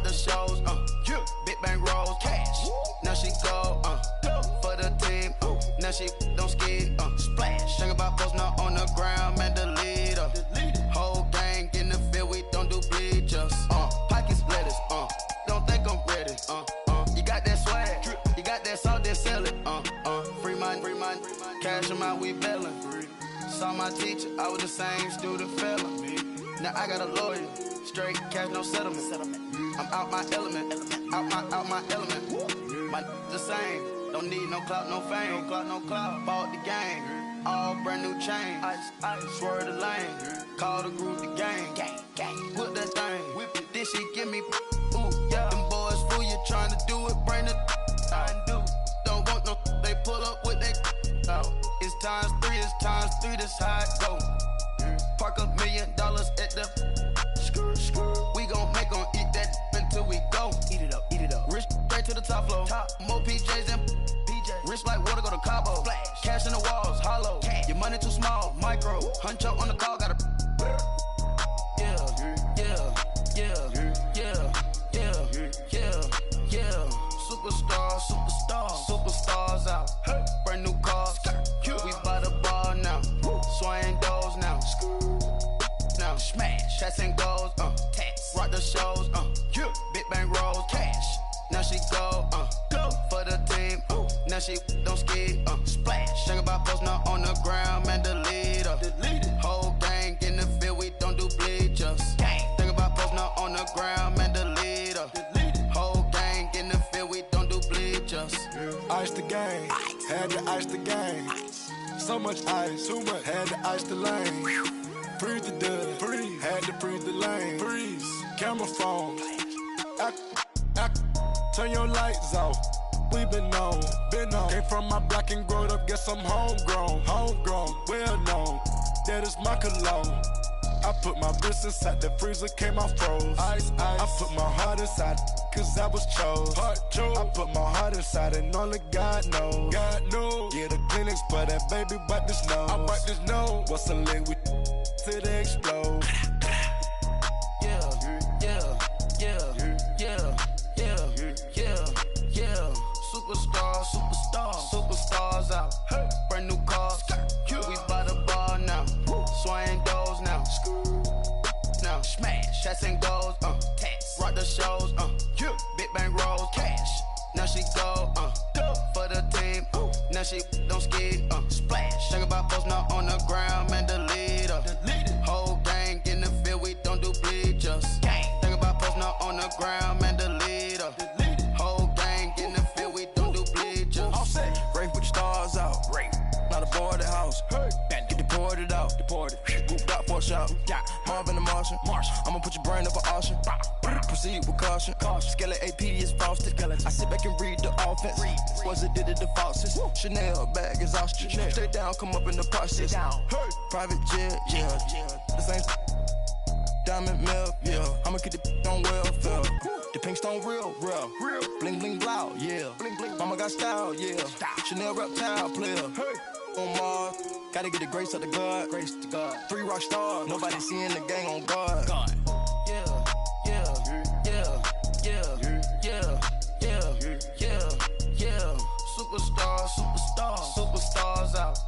the shows, big bang rolls, cash. Now she go, for the team, now she don't ski, splash. Think about posting up on the ground, man, delete her. Whole gang in the field, we don't do bleachers, pocket splitters, don't think I'm ready, you got that swag, you got that salt, then sell it, free mind, cash amount, we bailin'. Saw my teacher, I was the same student fella. Now I got a lawyer, straight cash, no settlement. I'm out my element, out my element. My the same, don't need no clout, no fame. No clout, bought the game, all brand new chain. Ice, swerve the lane, call the group the gang. Whip that thing, whip it, this shit give me, ooh, yeah. Them boys fool you tryna do it, bring the I do. Don't want no, they pull up with they out. It's times three, this how it go. Park $1 million at the we gon' make 'em eat that until we go. Eat it up. Rich straight to the top floor. More PJs and PJ. Rich like water, go to Cabo. Flash. Cash in the walls, hollow. Cash. Your money too small, micro. Hunch up on the call, gotta. Yeah. Superstars out. Brand new cars. We by the bar now. Swaying doors now. Now smash. Chats and goals. Rock the shows. Big bang rolls. Cash. Now she go. For the team. Now she don't ski. Splash. Think about posting up on the ground, man, delete her. Whole gang in the field, we don't do bleachers. Think about posting up on the ground, man, delete her. Whole gang in the field, we don't do bleachers. Ice the game, had to ice the game. So much ice, too much, had to ice the lane. Freeze the dust, freeze, had to freeze the lane. Freeze, camera phone, turn your lights off. We been on. Came from my block and growed up, guess I'm homegrown, well known. That is my cologne. I put my wrist inside the freezer, came out froze. Ice. I put my heart inside, cause I was chose. I put my heart inside and only God knows. Yeah, the clinics, but that baby bite this nose. I bite this nose. What's a lick with till they explode? Superstars out. Brand new cars. We by the bar now. Swaying doors now. Now smash. Chats and goals. Rock the shows. Big bang rolls. Cash. Now she go. For the team. Now she don't ski. Splash. Think about posting up on the ground, man, delete her. Whole gang in the field, we don't do bleachers. Think about posting up on the ground, man, delete her. Whole gang in the field, we don't do bleachers. All set. Rain, put your stars out. Rain. Not a board at house. Get deported out. Booped out for a shot. Marvin the Martian. I'ma put your brain up an auction. Proceed with caution. Skeleton AP is frosted. I sit back and read the offense. Was it did it the faucets? Chanel bag is ostrich. Stay down, come up in the process. Private jet, yeah. The same diamond milk, yeah. I'ma keep the on welfare. The pink stone real. Bling bling loud, yeah. Mama got style, yeah. Chanel reptile player. On Mars, gotta get the grace of the God. 3 rock stars, nobody seeing the gang on guard. Superstars out.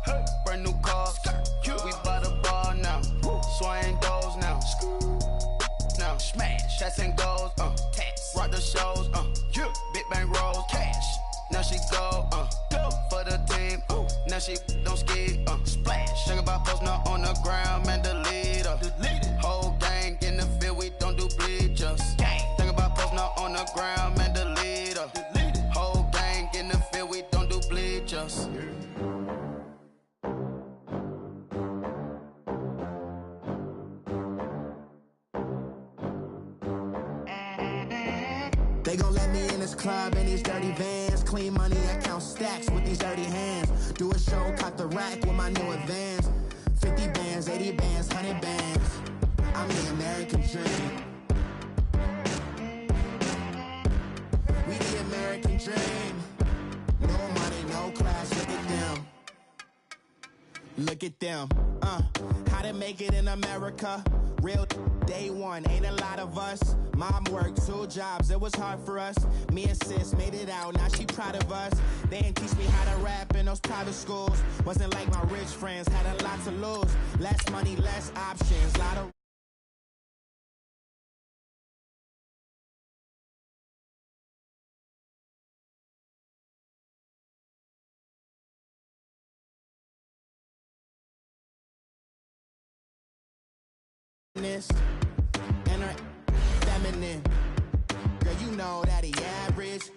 Brand new cars. We by the bar now. Swaying doors now. Now smash. Chats and goals. Rock the shows. Big bang rolls. Cash. Now she go. For the team. Now she don't ski. Splash. Think about posting up on the ground, man, delete her. Whole gang in the field, we don't do bleachers. Think about posting up on the ground, man, delete her. Whole gang in the field, we don't do bleachers. They gon' let me in this club in these dirty vans. Clean money, I count stacks with these dirty hands. Do a show, cut the rack with my new advance. 50 bands, 80 bands, 100 bands. I'm the American dream. We the American dream. No money, no class, look at them. Look at them, how to make it in America. Real day one, ain't a lot of us. Mom worked 2 jobs, it was hard for us. Me and sis made it out, now she proud of us. They didn't teach me how to rap in those private schools. Wasn't like my rich friends, had a lot to lose. Less money, less options, lot of and her feminine. Girl, you know that he average.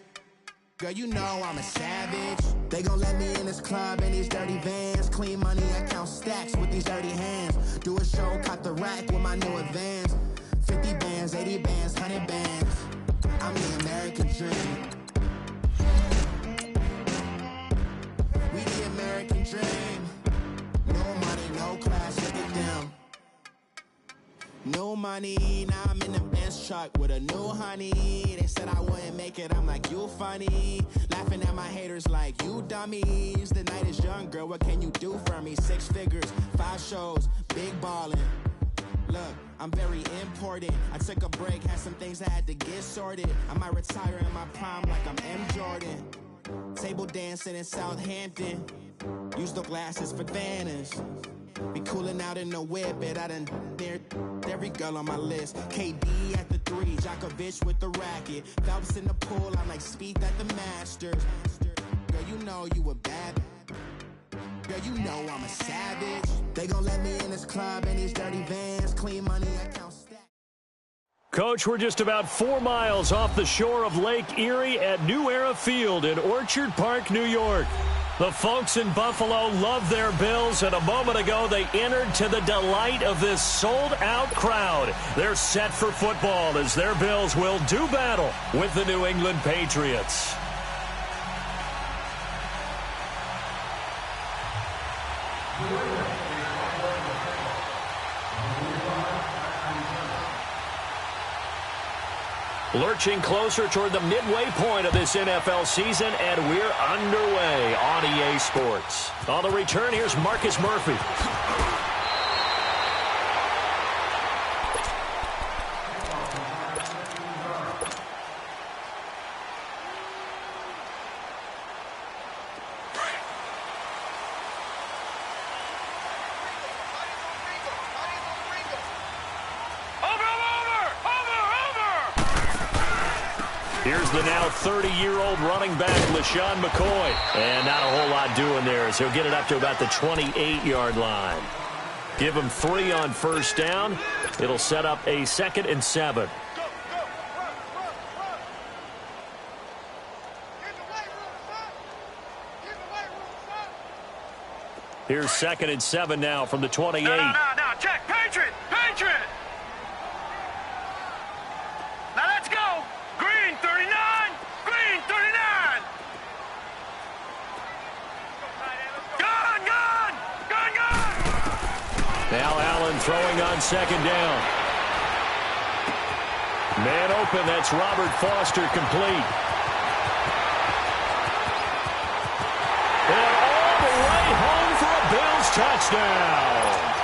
Girl, you know I'm a savage. They gon' let me in this club in these dirty vans. Clean money, I count stacks with these dirty hands. Do a show, caught the rack with my new advance. 50 bands, 80 bands, 100 bands. I'm the American dream. We the American dream. No money, no class, look at them. No money, now I'm in the Benz truck with a new honey. They said I wouldn't make it, I'm like, you funny. Laughing at my haters like, you dummies. The night is young, girl, what can you do for me? 6 figures, 5 shows, big ballin'. Look, I'm very important. I took a break, had some things I had to get sorted. I might retire in my prime like I'm M. Jordan. Table dancing in Southampton. Use the glasses for Vannas. Be cooling out in the whip, but I done near every girl on my list. KD at the 3, Djokovic with the racket. Phelps in the pool, I'm like Spieth at the Masters. Girl, you know you a bad. Girl, you know I'm a savage. They gon' let me in this club in these dirty vans. Clean money, I count stacks. Coach, we're just about 4 miles off the shore of Lake Erie at New Era Field in Orchard Park, New York. The folks in Buffalo love their Bills, and a moment ago they entered to the delight of this sold-out crowd. They're set for football as their Bills will do battle with the New England Patriots. Lurching closer toward the midway point of this NFL season, and we're underway on EA Sports. On the return, here's Marcus Murphy. Here's the now 30-year-old running back, LaShawn McCoy. And not a whole lot doing there as he'll get it up to about the 28-yard line. Give him 3 on first down. It'll set up a 2nd and 7. Here's 2nd and 7 now from the 28. No, check. Patriot. Now let's go. Green 39. Green 39. Gun. Now Allen throwing on 2nd down. Man open, that's Robert Foster complete. And all the way home for a Bills touchdown.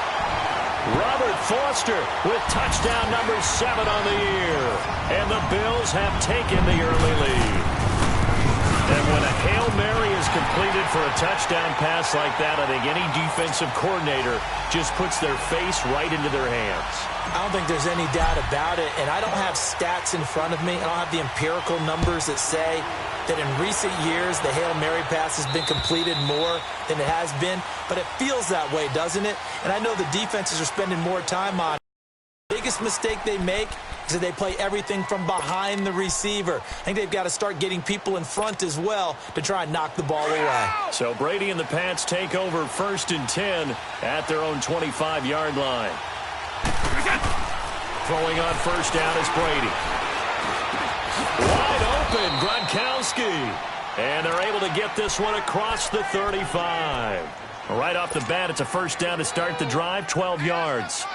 Robert Foster with touchdown number 7 on the year. And the Bills have taken the early lead. And when a Hail Mary is completed for a touchdown pass like that, I think any defensive coordinator just puts their face right into their hands. I don't think there's any doubt about it, and I don't have stats in front of me. I don't have the empirical numbers that say that in recent years the Hail Mary pass has been completed more than it has been, but it feels that way, doesn't it? And I know the defenses are spending more time on it. The biggest mistake they make is that they play everything from behind the receiver. I think they've got to start getting people in front as well to try and knock the ball away. So Brady and the Pats take over 1st and 10 at their own 25-yard line. Throwing on first down is Brady. Wide open, Gronkowski. And they're able to get this one across the 35. Right off the bat, it's a first down to start the drive, 12 yards.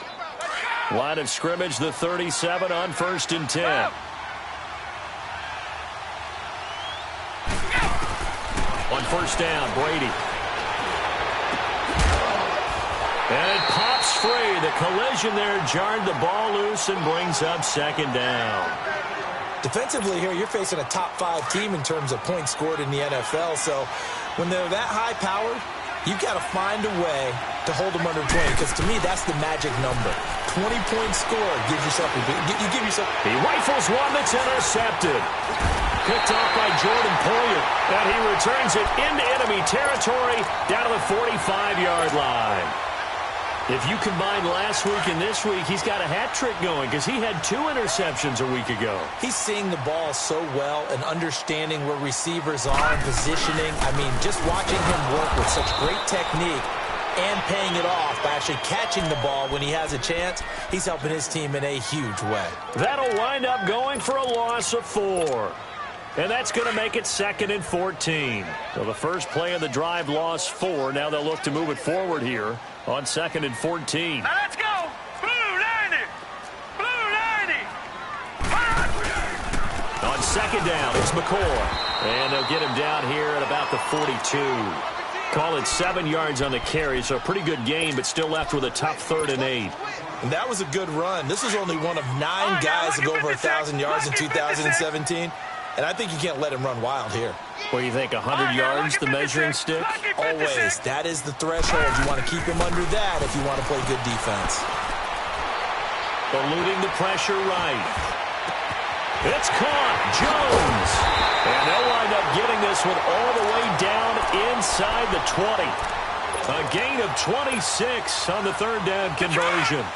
Line of scrimmage, the 37 on 1st and 10. On first down, Brady. And it pops free. The collision there jarred the ball loose and brings up second down. Defensively here, you're facing a top 5 team in terms of points scored in the NFL. So when they're that high-powered, you've got to find a way to hold them under 20, because to me, that's the magic number. 20 points scored gives yourself you give yourself. He rifles one that's intercepted. Picked off by Jordan Poyer, and he returns it into enemy territory down to the 45-yard line. If you combine last week and this week, he's got a hat trick going because he had 2 interceptions a week ago. He's seeing the ball so well and understanding where receivers are and positioning. I mean, just watching him work with such great technique and paying it off by actually catching the ball when he has a chance, he's helping his team in a huge way. That'll wind up going for a loss of 4. And that's going to make it 2nd and 14. So the first play of the drive lost 4. Now they'll look to move it forward here on 2nd and 14. Now let's go! Blue 90! Blue 90! On 2nd down, it's McCoy. And they'll get him down here at about the 42. Call it 7 yards on the carry, so a pretty good game, but still left with a tough 3rd and 8. And that was a good run. This was only one of 9 guys to go over 1,000 yards in 2017. And I think you can't let him run wild here. What do you think, 100 yards, the measuring stick? Always. That is the threshold. You want to keep him under that if you want to play good defense. Eluding the pressure right. It's caught. Jones. And they'll wind up getting this one all the way down inside the 20. A gain of 26 on the 3rd down conversion.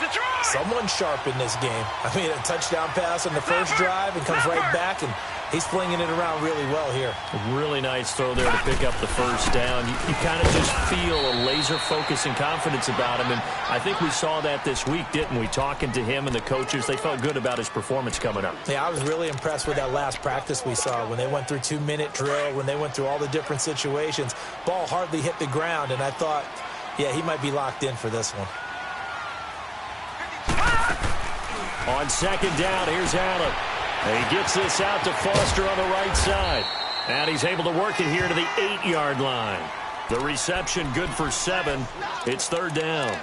Someone sharp in this game. I mean, a touchdown pass on the first drive and comes right back, and he's flinging it around really well here. A really nice throw there to pick up the first down. You kind of just feel a laser focus and confidence about him, and I think we saw that this week, didn't we? Talking to him and the coaches, they felt good about his performance coming up. Yeah, I was really impressed with that last practice we saw when they went through 2-minute drill, when they went through all the different situations. Ball hardly hit the ground, and I thought, yeah, he might be locked in for this one. On 2nd down, here's Allen. And he gets this out to Foster on the right side. And he's able to work it here to the 8-yard line. The reception good for 7. It's 3rd down.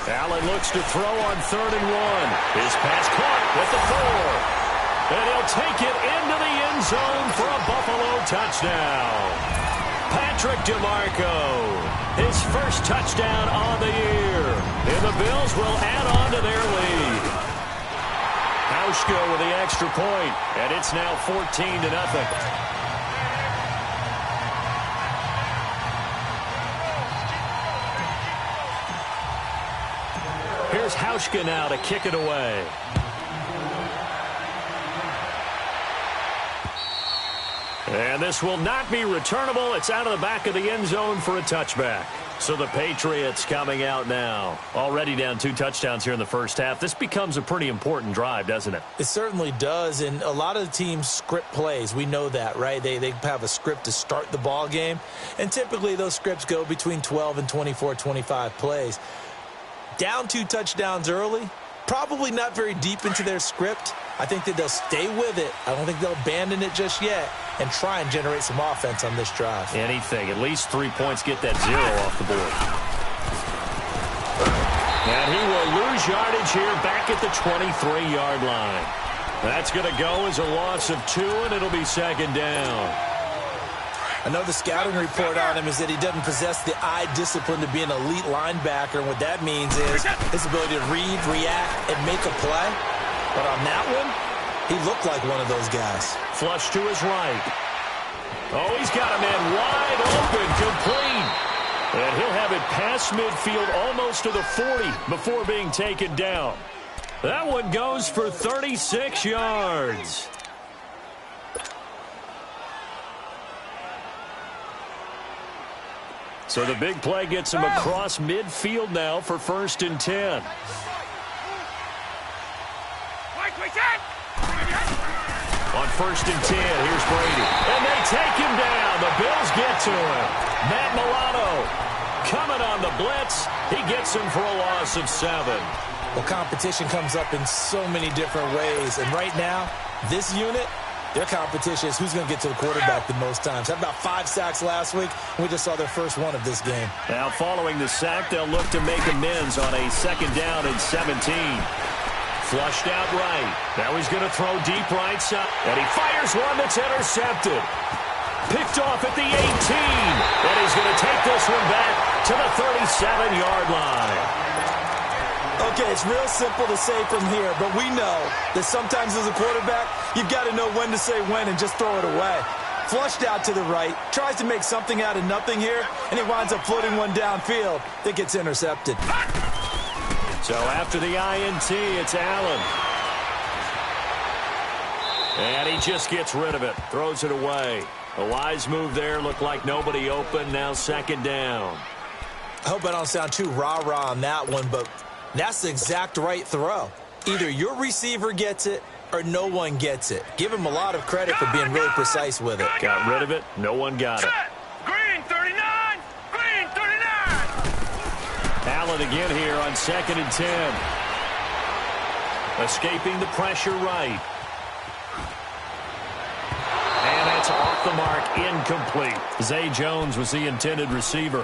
Allen looks to throw on 3rd and 1. His pass caught with the 4. And he'll take it into the end zone for a Buffalo touchdown. Patrick DeMarco, his first touchdown on the year. And the Bills will add on to their lead. Hauschka with the extra point, and it's now 14-0. Here's Hauschka now to kick it away. And this will not be returnable. It's out of the back of the end zone for a touchback. So the Patriots coming out now. Already down 2 touchdowns here in the first half. This becomes a pretty important drive, doesn't it? It certainly does. And a lot of the teams script plays. We know that, right? They have a script to start the ball game. And typically those scripts go between 12 and 24, 25 plays. Down 2 touchdowns early, probably not very deep into their script. I think that they'll stay with it. I don't think they'll abandon it just yet and try and generate some offense on this drive. Anything. At least 3 points, get that 0 off the board. And he will lose yardage here back at the 23-yard line. That's going to go as a loss of 2, and it'll be 2nd down. I know the scouting report on him is that he doesn't possess the eye discipline to be an elite linebacker. And what that means is his ability to read, react, and make a play. But on that one, he looked like one of those guys. Flush to his right. Oh, he's got a man wide open, complete. And he'll have it past midfield almost to the 40 before being taken down. That one goes for 36 yards. So the big play gets him across midfield now for 1st and 10. On 1st and 10, here's Brady. And they take him down. The Bills get to him. Matt Milano coming on the blitz. He gets him for a loss of 7. Well, competition comes up in so many different ways. And right now, this unit, their competition is who's going to get to the quarterback the most times. Had about 5 sacks last week, and we just saw their first one of this game. Now, following the sack, they'll look to make amends on a 2nd down and 17. Flushed out right. Now he's going to throw deep right side. And he fires one that's intercepted. Picked off at the 18. And he's going to take this one back to the 37-yard line. Okay, it's real simple to say from here, but we know that sometimes as a quarterback, you've got to know when to say when and just throw it away. Flushed out to the right, tries to make something out of nothing here, and he winds up floating one downfield that gets intercepted. So after the INT, it's Allen. And he just gets rid of it, throws it away. A wise move there, looked like nobody open, now 2nd down. I hope I don't sound too rah-rah on that one, but that's the exact right throw. Either your receiver gets it or no one gets it. Give him a lot of credit for being really precise with it. Got rid of it. No one got it. Green 39. Green 39. Allen again here on 2nd and 10. Escaping the pressure right. And that's off the mark, incomplete. Zay Jones was the intended receiver.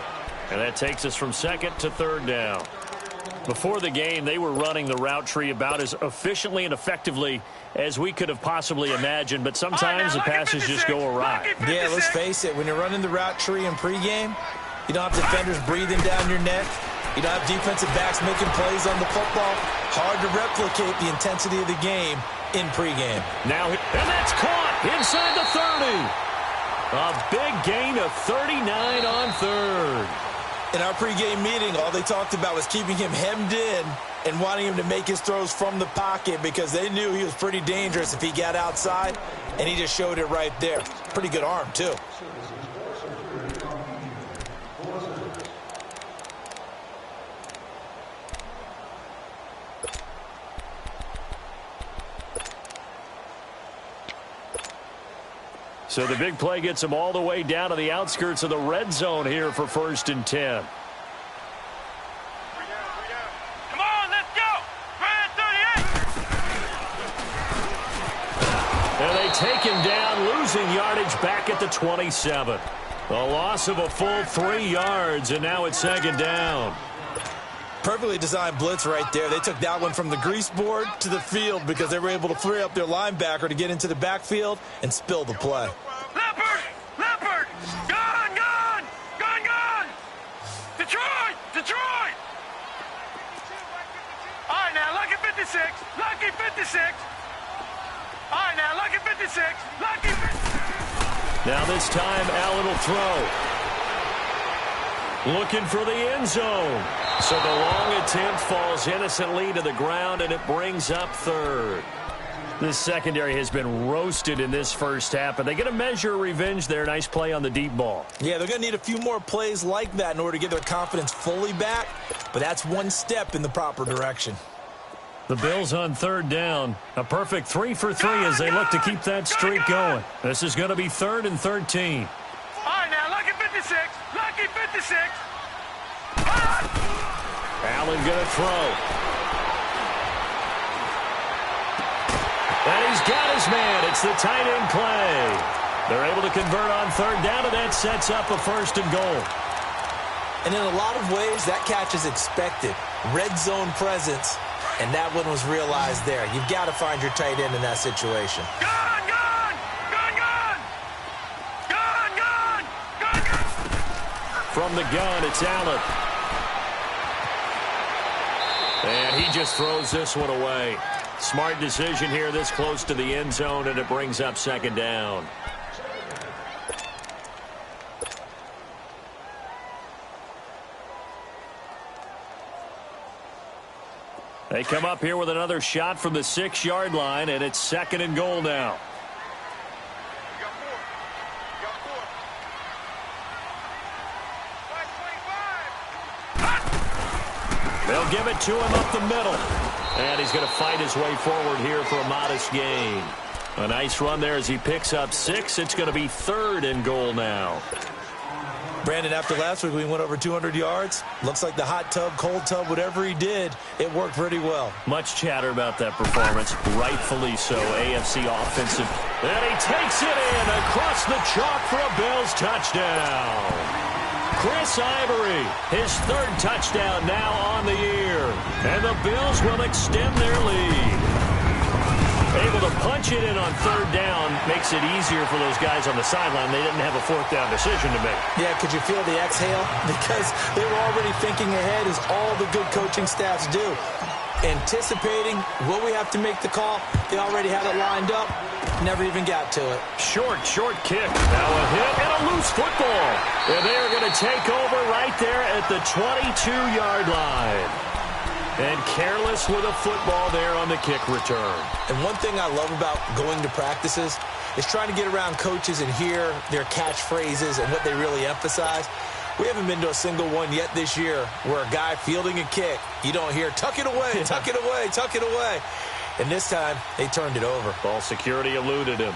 And that takes us from 2nd to 3rd down. Before the game, they were running the route tree about as efficiently and effectively as we could have possibly imagined, but sometimes the passes just go awry. Yeah, let's face it, when you're running the route tree in pregame, you don't have defenders breathing down your neck. You don't have defensive backs making plays on the football. Hard to replicate the intensity of the game in pregame. Now, and that's caught inside the 30. A big gain of 39 on 3rd. In our pregame meeting, all they talked about was keeping him hemmed in and wanting him to make his throws from the pocket because they knew he was pretty dangerous if he got outside, and he just showed it right there. Pretty good arm, too. So the big play gets him all the way down to the outskirts of the red zone here for 1st and 10. Come on, let's go. Red 38. And they take him down, losing yardage back at the 27. A loss of a full 3 yards, and now it's 2nd down. Perfectly designed blitz right there. They took that one from the grease board to the field because they were able to free up their linebacker to get into the backfield and spill the play. Leopard! Leopard! Gone! Gone! Gone! Gone! Detroit! Detroit! All right, now, lucky 56. Lucky 56. All right, now, lucky 56. Lucky 56. Now this time, Allen will throw. Looking for the end zone. So the long attempt falls innocently to the ground, and it brings up 3rd. This secondary has been roasted in this first half, but they get a measure of revenge there. Nice play on the deep ball. Yeah, they're going to need a few more plays like that in order to get their confidence fully back, but that's one step in the proper direction. The Bills on 3rd down. A perfect 3 for 3 as they look to keep that streak going. This is going to be 3rd and 13. All right, now, lucky 56. Lucky 56. Allen going to throw. And he's got his man. It's the tight end play. They're able to convert on 3rd down, and that sets up a 1st and goal. And in a lot of ways, that catch is expected. Red zone presence, and that one was realized there. You've got to find your tight end in that situation. Gone! Gone! Gone! Gone! Gone! Gone! Gone! Gone! From the gun, it's Allen. And he just throws this one away. Smart decision here this close to the end zone, and it brings up 2nd down. They come up here with another shot from the 6-yard line, and it's 2nd and goal now. They'll give it to him up the middle. And he's going to fight his way forward here for a modest gain. A nice run there as he picks up 6. It's going to be 3rd and goal now. Brandon, after last week, we went over 200 yards. Looks like the hot tub, cold tub, whatever he did, it worked pretty well. Much chatter about that performance, rightfully so. AFC offensive. And he takes it in across the chalk for a Bills touchdown. Chris Ivory, his third touchdown now on the year. And the Bills will extend their lead. Able to punch it in on third down makes it easier for those guys on the sideline. They didn't have a fourth down decision to make. Yeah, could you feel the exhale? Because they were already thinking ahead, as all the good coaching staffs do. Anticipating, will we have to make the call? They already had it lined up. Never even got to it. Short kick. Now a hit and a loose football. And they are going to take over right there at the 22-yard line. And careless with a football there on the kick return. And one thing I love about going to practices is trying to get around coaches and hear their catchphrases and what they really emphasize. We haven't been to a single one yet this year where a guy fielding a kick, you don't hear, tuck it away, tuck it away, tuck it away. And this time, they turned it over. Ball security eluded him.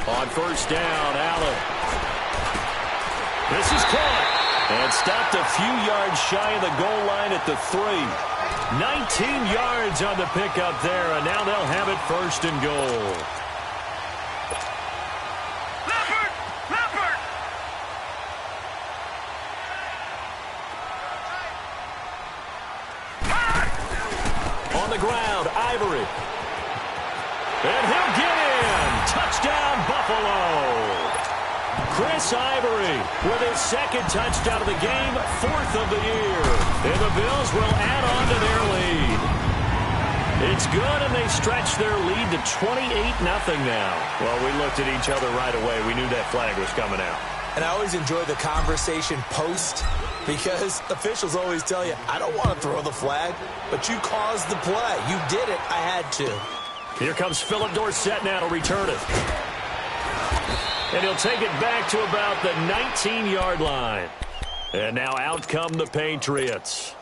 On first down, Allen. This is caught. And stopped a few yards shy of the goal line at the 3. 19 yards on the pickup there, and now they'll have it first and goal. Leopard! On the ground, Ivory. And he'll get in. Touchdown, Buffalo. Chris Ivory with his second touchdown of the game, 4th of the year. And the Bills will add on to their lead. It's good, and they stretch their lead to 28-0 now. Well, we looked at each other right away. We knew that flag was coming out. And I always enjoy the conversation post, because officials always tell you, I don't want to throw the flag, but you caused the play. You did it. I had to. Here comes Philip Dorsett now to return it. And he'll take it back to about the 19-yard line. And now out come the Patriots.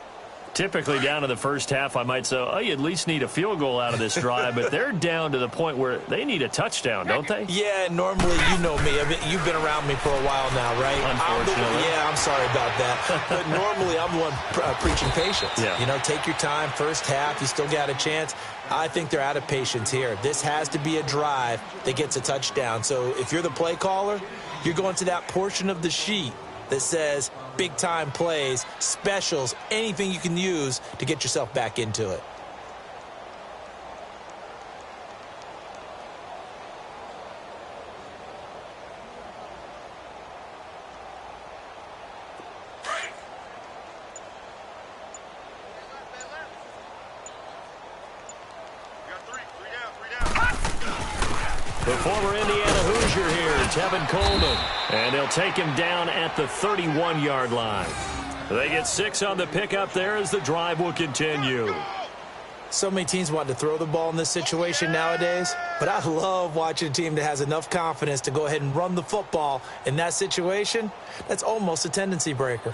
Typically down in the first half, I might say, oh, you at least need a field goal out of this drive. But they're down to the point where they need a touchdown, don't they? Yeah, normally, you know me. I mean, you've been around me for a while now, right? Unfortunately. I'm sorry about that. But normally, I'm the one preaching patience. Yeah. You know, take your time. First half, you still got a chance. I think they're out of patience here. This has to be a drive that gets a touchdown. So if you're the play caller, you're going to that portion of the sheet that says big-time plays, specials, anything you can use to get yourself back into it. The former Indiana Hoosier here, Tevin Coleman. And they'll take him down at the 31-yard line. They get 6 on the pickup there as the drive will continue. So many teams want to throw the ball in this situation nowadays, but I love watching a team that has enough confidence to go ahead and run the football in that situation. That's almost a tendency breaker.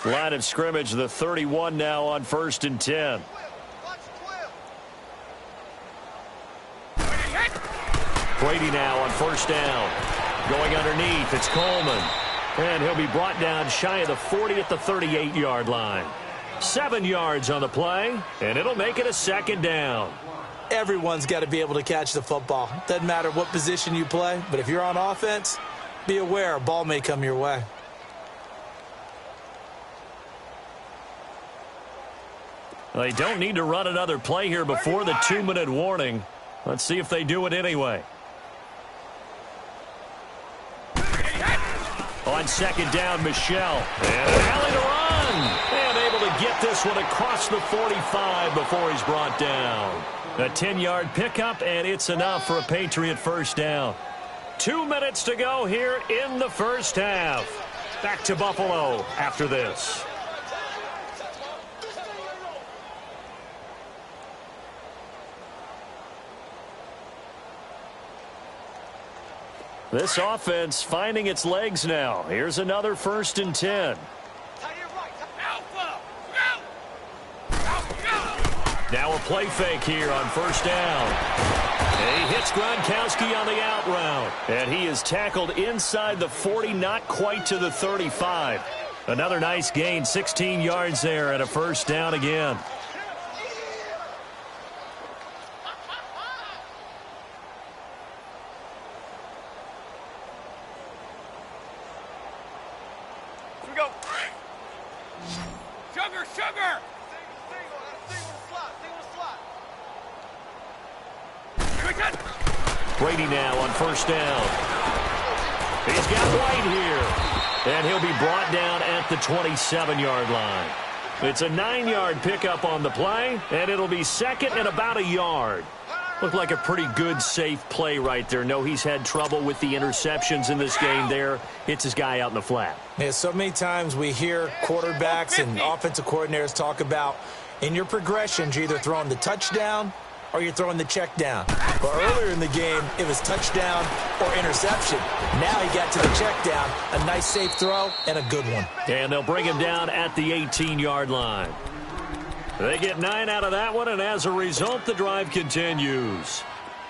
Line of scrimmage, the 31 now on 1st and 10. Brady now on 1st down. Going underneath, it's Coleman. And he'll be brought down shy of the 40 at the 38-yard line. 7 yards on the play, and it'll make it a 2nd down. Everyone's got to be able to catch the football. Doesn't matter what position you play, but if you're on offense, be aware a ball may come your way. They don't need to run another play here before the 2-minute warning. Let's see if they do it anyway. On 2nd down, Michelle. And an alley to run. And able to get this one across the 45 before he's brought down. A 10-yard pickup, and it's enough for a Patriot 1st down. 2 minutes to go here in the first half. Back to Buffalo after this. This offense finding its legs now. Here's another 1st and 10. Now a play fake here on 1st down. He hits Gronkowski on the out route. And he is tackled inside the 40, not quite to the 35. Another nice gain, 16 yards there and a 1st down again. Here we go. Sugar, sugar. Brady now on 1st down. He's got White here. And he'll be brought down at the 27-yard line. It's a 9-yard pickup on the play, and it'll be 2nd and about a yard. Looked like a pretty good, safe play right there. No, he's had trouble with the interceptions in this game there. Hits his guy out in the flat. Yeah, so many times we hear quarterbacks and offensive coordinators talk about in your progressions, you're either throwing the touchdown or you're throwing the check down. But earlier in the game, it was touchdown or interception. Now he got to the check down. A nice safe throw and a good one. And they'll bring him down at the 18-yard line. They get 9 out of that one, and as a result, the drive continues.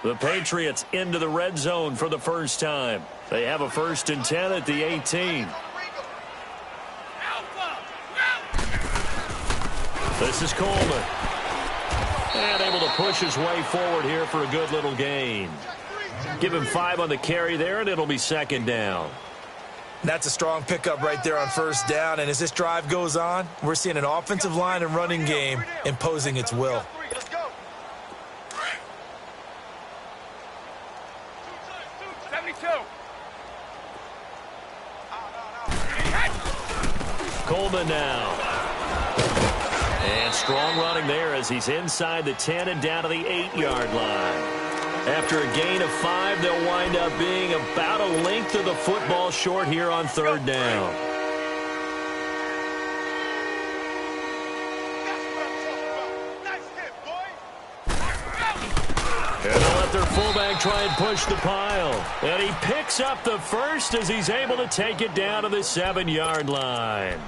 The Patriots into the red zone for the first time. They have a 1st and 10 at the 18. This is Coleman. And able to push his way forward here for a good little gain. Give him 5 on the carry there, and it'll be 2nd down. That's a strong pickup right there on 1st down. And as this drive goes on, we're seeing an offensive line and running game imposing its will. Coleman now. And strong running there as he's inside the 10 and down to the 8-yard line. After a gain of 5, they'll wind up being about a length of the football short here on 3rd down. And they'll let their fullback try and push the pile. And he picks up the 1st as he's able to take it down to the 7-yard line.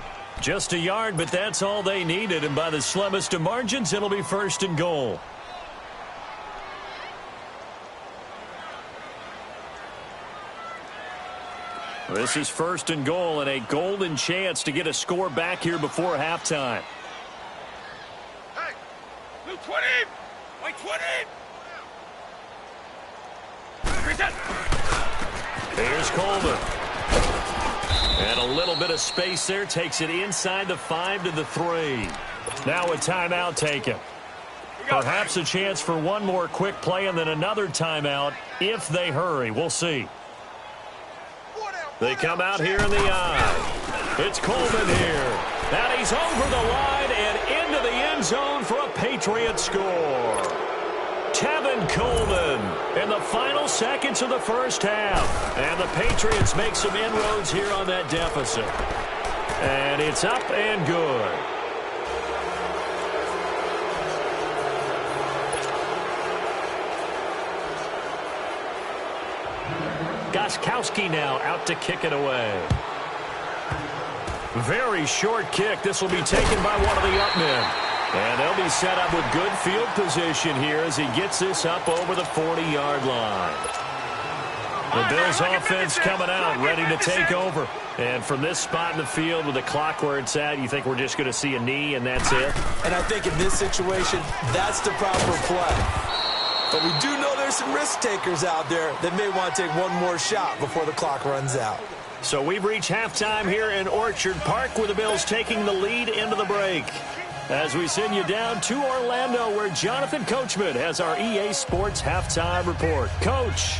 Just a yard, but that's all they needed. And by the slimmest of margins, it'll be 1st and goal. This is 1st and goal and a golden chance to get a score back here before halftime. Hey, blue 20, white 20. Here's Coleman. And a little bit of space there takes it inside the 5 to the 3. Now a timeout taken. Perhaps a chance for one more quick play and then another timeout if they hurry. We'll see. They come out here in the eye. It's Coleman here. And he's over the line and into the end zone for a Patriot score. Tevin Coleman in the final seconds of the first half. And the Patriots make some inroads here on that deficit. And it's up and good. Gostkowski now out to kick it away. Very short kick. This will be taken by one of the up men. And they'll be set up with good field position here as he gets this up over the 40-yard line. The Bills offense coming out, ready to take over. And from this spot in the field with the clock where it's at, you think we're just going to see a knee and that's it? And I think in this situation, that's the proper play. But we do know there's some risk takers out there that may want to take one more shot before the clock runs out. So we've reached halftime here in Orchard Park with the Bills taking the lead into the break. As we send you down to Orlando where Jonathan Coachman has our EA Sports halftime report. Coach.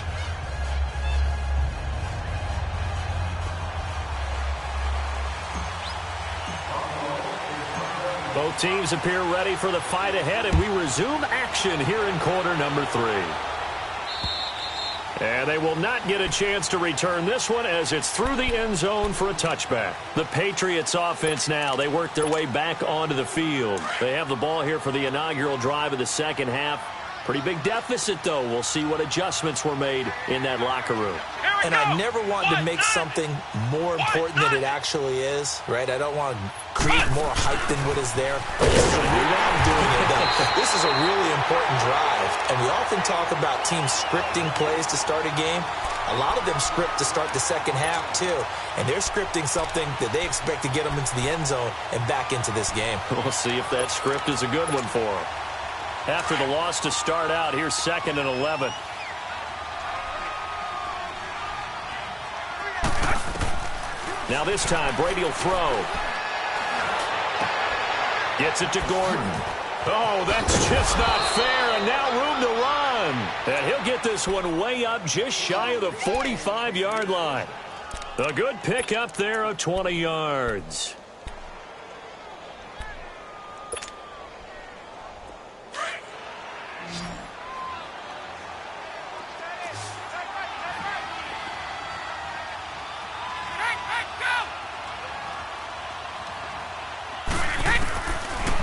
Both teams appear ready for the fight ahead, and we resume action here in quarter number 3. And they will not get a chance to return this one as it's through the end zone for a touchback. The Patriots offense now, they work their way back onto the field. They have the ball here for the inaugural drive of the second half. Pretty big deficit, though. We'll see what adjustments were made in that locker room. Here and I never want to make something more important than it actually is, right? I don't want to create more hype than what is there. But this is a real way I'm doing it, though. This is a really important drive, and we often talk about teams scripting plays to start a game. A lot of them script to start the second half, too, and they're scripting something that they expect to get them into the end zone and back into this game. We'll see if that script is a good one for them. After the loss to start out, here's 2nd and 11. Now this time, Brady will throw. Gets it to Gordon. Oh, that's just not fair, and now room to run. And he'll get this one way up just shy of the 45-yard line. A good pick up there of 20 yards.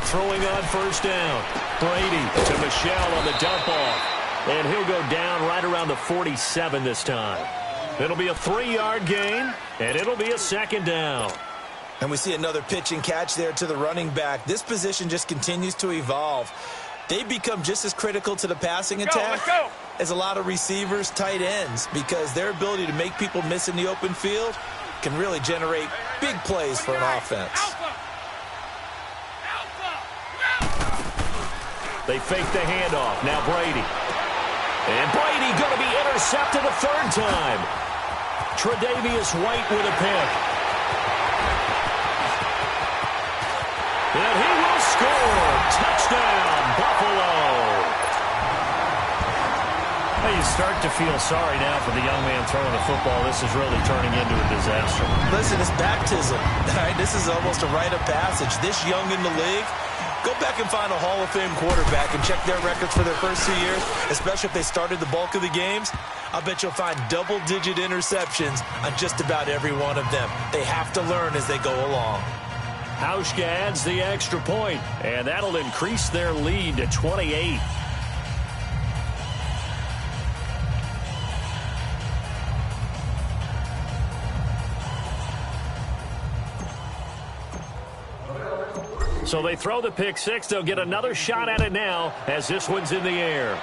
Throwing on first down. Brady to Michelle on the dump off. And he'll go down right around the 47 this time. It'll be a 3-yard gain, and it'll be a 2nd down. And we see another pitch and catch there to the running back. This position just continues to evolve. They become just as critical to the passing attack as a lot of receivers, tight ends, because their ability to make people miss in the open field can really generate big plays for an offense. They fake the handoff. Now Brady. And Brady going to be intercepted a 3rd time. Tre'Davious White with a pick. And he will score. Touchdown, Buffalo. Well, you start to feel sorry now for the young man throwing the football. This is really turning into a disaster. Listen, it's baptism. Right? This is almost a rite of passage. This young in the league, go back and find a Hall of Fame quarterback and check their records for their first 2 years, especially if they started the bulk of the games. I bet you'll find double-digit interceptions on just about every one of them. They have to learn as they go along. Hauschka adds the extra point, and that'll increase their lead to 28. So they throw the pick six. They'll get another shot at it now as this one's in the air.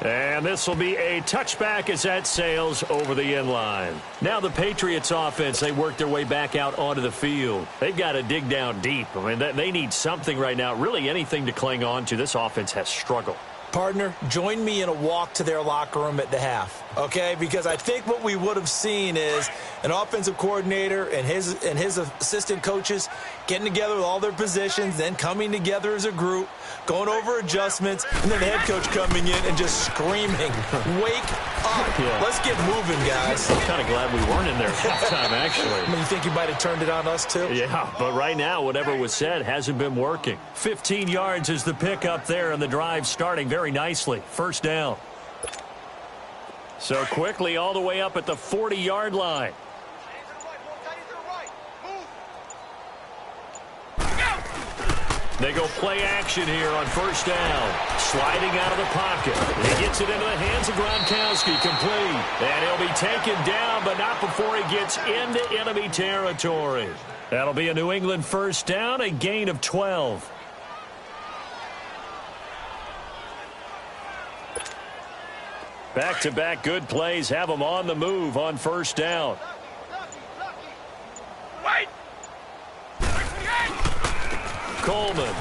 And this will be a touchback as that sails over the end line. Now the Patriots offense, they work their way back out onto the field. They've got to dig down deep. I mean, they need something right now, really anything to cling on to. This offense has struggled. Partner, join me in a walk to their locker room at the half, okay? Because I think what we would have seen is an offensive coordinator and his assistant coaches getting together with all their positions, then coming together as a group, going over adjustments, and then the head coach coming in and just screaming, wake up. Yeah. Let's get moving, guys. I'm kind of glad we weren't in there at halftime, actually. I mean, you think you might have turned it on us, too? Yeah, but right now, whatever was said hasn't been working. 15 yards is the pick up there, and the drive starting very nicely. First down. So quickly all the way up at the 40-yard line. They go play action here on first down. Sliding out of the pocket. He gets it into the hands of Gronkowski, complete. And he'll be taken down, but not before he gets into enemy territory. That'll be a New England first down, a gain of 12. Back-to-back good plays have them on the move on first down. Wait! Coleman.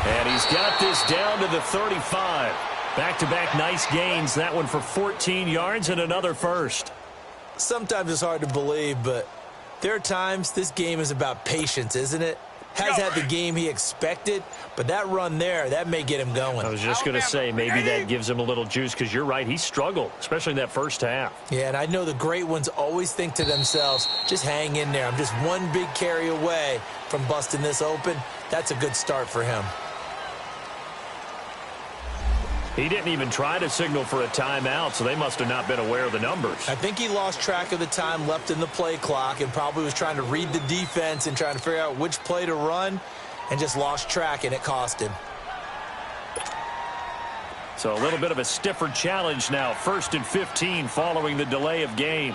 And he's got this down to the 35. Back-to-back nice gains. That one for 14 yards and another first. Sometimes it's hard to believe, but there are times this game is about patience, isn't it? Has had the game he expected, but that run there, that may get him going. I was just going to say, maybe that gives him a little juice, because you're right, he struggled, especially in that first half. Yeah, and I know the great ones always think to themselves, just hang in there. I'm just one big carry away from busting this open. That's a good start for him. He didn't even try to signal for a timeout, so they must have not been aware of the numbers. I think he lost track of the time left in the play clock and probably was trying to read the defense and trying to figure out which play to run and just lost track, and it cost him. So a little bit of a stiffer challenge now. 1st and 15 following the delay of game.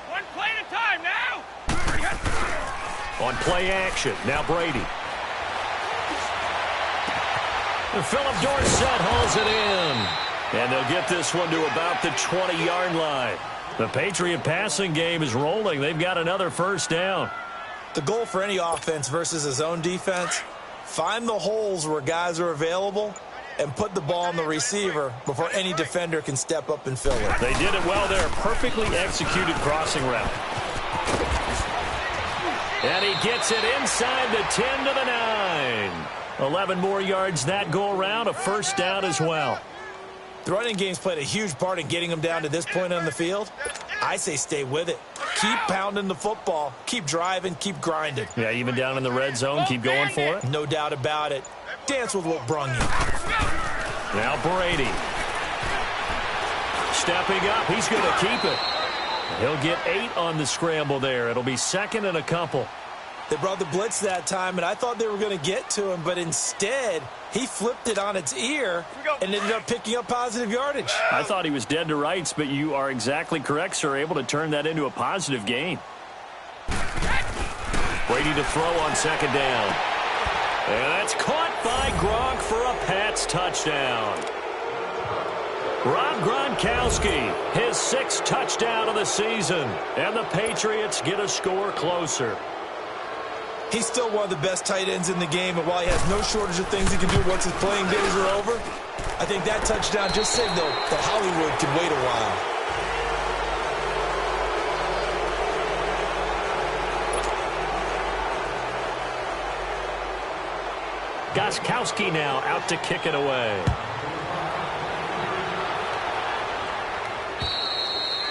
One play at a time now. On play action, now Brady. Philip Dorsett hauls it in. And they'll get this one to about the 20-yard line. The Patriot passing game is rolling. They've got another first down. The goal for any offense versus his own defense, find the holes where guys are available and put the ball on the receiver before any defender can step up and fill it. They did it well there. Perfectly executed crossing route. And he gets it inside the 10 to the 9. 11 more yards that go around. A first down as well. The running game's played a huge part in getting them down to this point on the field. I say stay with it. Keep pounding the football. Keep driving. Keep grinding. Yeah, even down in the red zone, keep going for it. No doubt about it. Dance with what brung you. Now Brady. Stepping up. He's going to keep it. He'll get 8 on the scramble there. It'll be 2nd and a couple. They brought the blitz that time, and I thought they were going to get to him, but instead, he flipped it on its ear and ended up picking up positive yardage. I thought he was dead to rights, but you are exactly correct, sir. Able to turn that into a positive gain. Brady to throw on 2nd down. And that's caught by Gronk for a Pats touchdown. Rob Gronkowski, his 6th touchdown of the season. And the Patriots get a score closer. He's still one of the best tight ends in the game, and while he has no shortage of things he can do once his playing days are over, I think that touchdown just signaled that Hollywood can wait a while. Gostkowski now out to kick it away.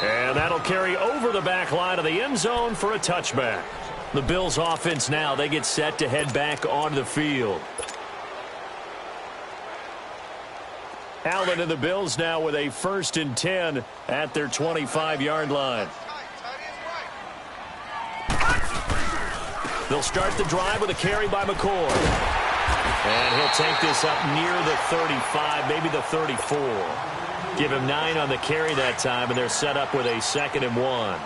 And that'll carry over the back line of the end zone for a touchback. The Bills offense now, they get set to head back onto the field. Allen and the Bills now with a 1st and 10 at their 25-yard line. They'll start the drive with a carry by McCoy. And he'll take this up near the 35, maybe the 34. Give him 9 on the carry that time, and they're set up with a 2nd and 1.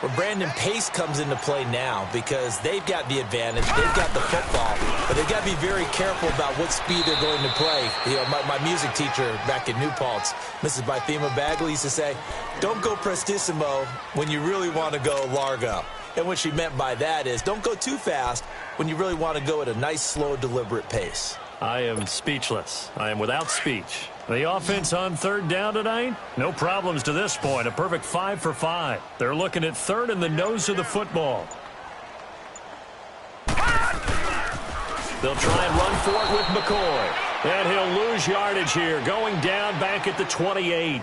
Well, Brandon, pace comes into play now because they've got the advantage. They've got the football, but they've got to be very careful about what speed they're going to play. You know, my music teacher back in New Paltz, Mrs. Bythema Bagley, used to say, don't go prestissimo when you really want to go largo. And what she meant by that is don't go too fast when you really want to go at a nice, slow, deliberate pace. I am speechless. I am without speech. The offense on 3rd down tonight, no problems to this point. A perfect 5 for 5. They're looking at 3rd in the nose of the football. They'll try and run for it with McCoy. And he'll lose yardage here, going down back at the 28.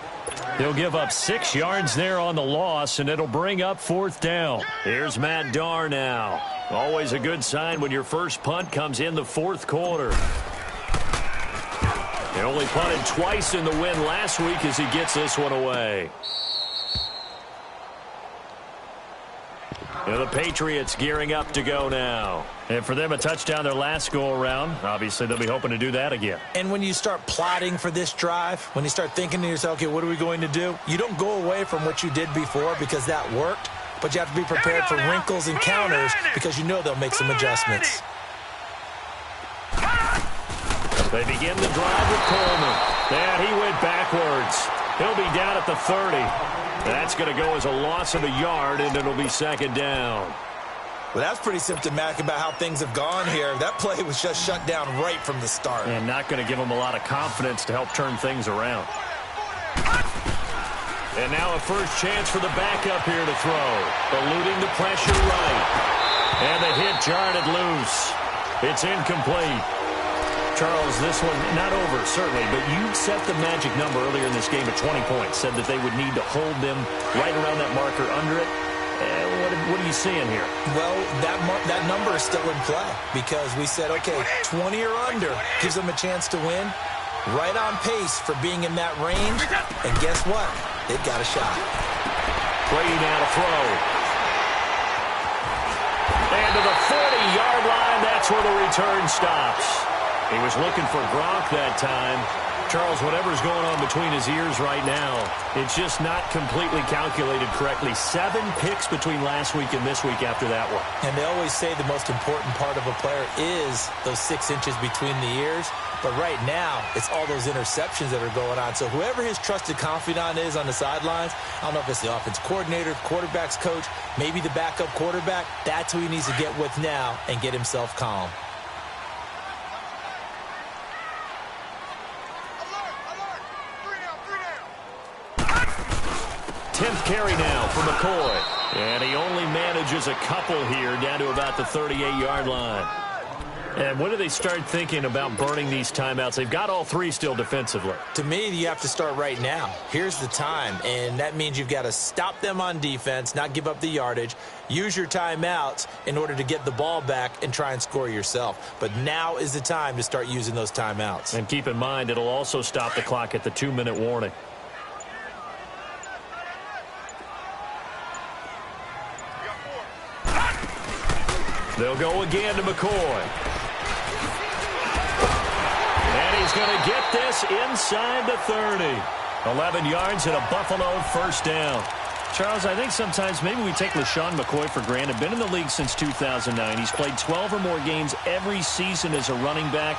He'll give up 6 yards there on the loss, and it'll bring up 4th down. Here's Matt Darr now. Always a good sign when your first punt comes in the 4th quarter. He only punted twice in the win last week as he gets this one away. And the Patriots gearing up to go now. And for them, a touchdown their last go-around. Obviously, they'll be hoping to do that again. And when you start plotting for this drive, when you start thinking to yourself, okay, what are we going to do? You don't go away from what you did before because that worked, but you have to be prepared for wrinkles and counters because you know they'll make some adjustments. They begin the drive with Coleman. And he went backwards. He'll be down at the 30. That's going to go as a loss of a yard, and it'll be 2nd down. Well, that's pretty symptomatic about how things have gone here. That play was just shut down right from the start. And not going to give them a lot of confidence to help turn things around. And now a first chance for the backup here to throw. Eluding the pressure right. And the hit jarred loose. It's incomplete. Charles, this one not over, certainly, but you set the magic number earlier in this game at 20 points. Said that they would need to hold them right around that marker under it. What are you seeing here? Well, that number is still in play because we said, okay, 20 or under gives them a chance to win. Right on pace for being in that range. And guess what? They've got a shot. Brady now to throw. And to the 40-yard line, that's where the return stops. He was looking for Gronk that time. Charles, whatever's going on between his ears right now, it's just not completely calculated correctly. 7 picks between last week and this week after that one. And they always say the most important part of a player is those 6 inches between the ears. But right now, it's all those interceptions that are going on. So whoever his trusted confidant is on the sidelines, I don't know if it's the offense coordinator, quarterback's coach, maybe the backup quarterback, that's who he needs to get with now and get himself calm. 10th carry now for McCoy. And he only manages a couple here down to about the 38-yard line. And when do they start thinking about burning these timeouts? They've got all 3 still defensively. To me, you have to start right now. Here's the time, and that means you've got to stop them on defense, not give up the yardage, use your timeouts in order to get the ball back and try and score yourself. But now is the time to start using those timeouts. And keep in mind, it'll also stop the clock at the 2-minute warning. They'll go again to McCoy. And he's going to get this inside the 30. 11 yards and a Buffalo first down. Charles, I think sometimes maybe we take LaShawn McCoy for granted. Been in the league since 2009. He's played 12 or more games every season as a running back.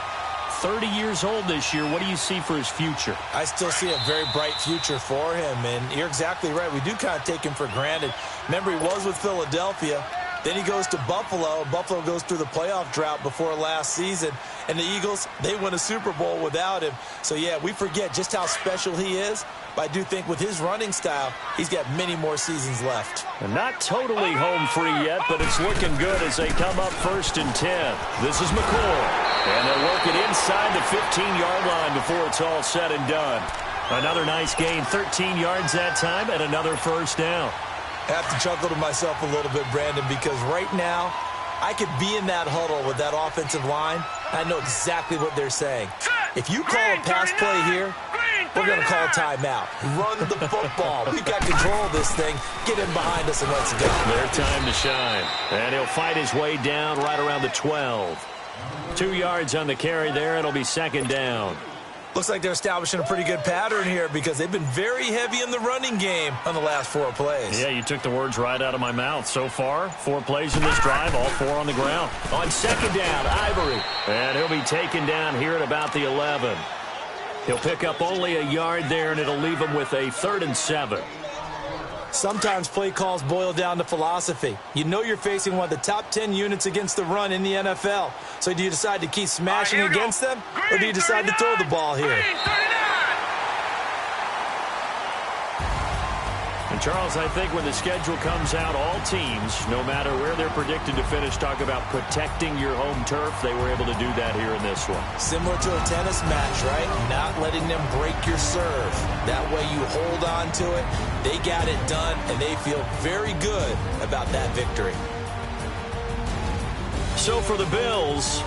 30 years old this year. What do you see for his future? I still see a very bright future for him, and you're exactly right. We do kind of take him for granted. Remember, he was with Philadelphia. Then he goes to Buffalo. Buffalo goes through the playoff drought before last season. And the Eagles, they win a Super Bowl without him. So, yeah, we forget just how special he is. But I do think with his running style, he's got many more seasons left. And not totally home free yet, but it's looking good as they come up 1st and 10. This is McCoy. And they'll work it inside the 15-yard line before it's all said and done. Another nice gain, 13 yards that time, and another first down. I have to chuckle to myself a little bit, Brandon, because right now I could be in that huddle with that offensive line. I know exactly what they're saying. If you call a pass play here, we're going to call a timeout. Run the football. We've got control of this thing. Get him behind us and let's go. Their time to shine. And he'll fight his way down right around the 12. 2 yards on the carry there. It'll be 2nd down. Looks like they're establishing a pretty good pattern here because they've been very heavy in the running game on the last 4 plays. Yeah, you took the words right out of my mouth. So far, 4 plays in this drive, all 4 on the ground. On 2nd down, Ivory. And he'll be taken down here at about the 11. He'll pick up only a yard there, and it'll leave him with a 3rd and 7. Sometimes play calls boil down to philosophy. You know you're facing one of the top 10 units against the run in the NFL. So do you decide to keep smashing against them, or do you decide to throw the ball here? And Charles, I think when the schedule comes out, all teams, no matter where they're predicted to finish, talk about protecting your home turf. They were able to do that here in this one. Similar to a tennis match, right? Not letting them break your serve. That way you hold on to it. They got it done, and they feel very good about that victory. So for the Bills,